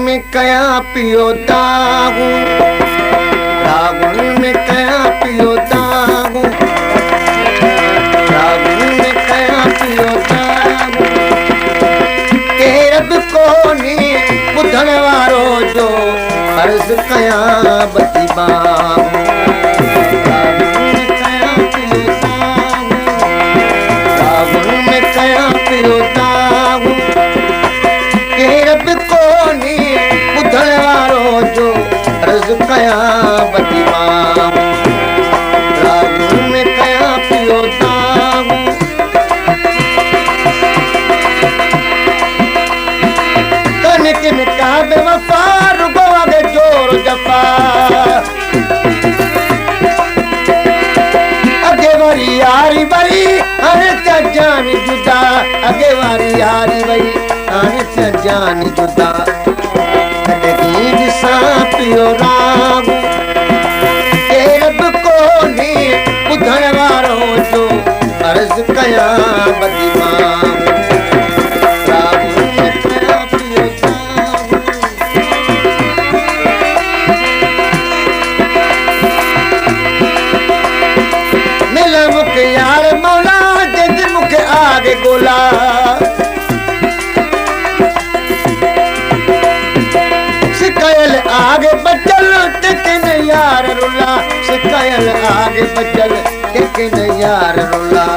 में कया पियो दागू, रागुन में कया पियो दागू, रागुन में कया पियो दागू। केरब कोनी ॿुधण वारो जो अर्ज़ कया बती बाबू। रागुन में कया पियो दागू, रागुन में कया पियो दागू। केरब कोनी ॿुधण वारो जो अर्ज़ कया बती बाबू। रागुन में कया पियो दागू। किन का बेवफा रुगो आगे जोर जफा, अगे वारी यारी बई हाणे त जान जुदा, अगे वारी यारी बई हाणे त जान जुदा। कॾहिं ॾिसां पियो रागू, केरब कोन्हे ॿुधण वारो जो अर्ज़ कया बती बाबू। यार मौला जद मुखे आगे गोला, सिकयल आगे बचल टेकिन यार रुला, सिकयल आगे बचल टेकिन यार रुला।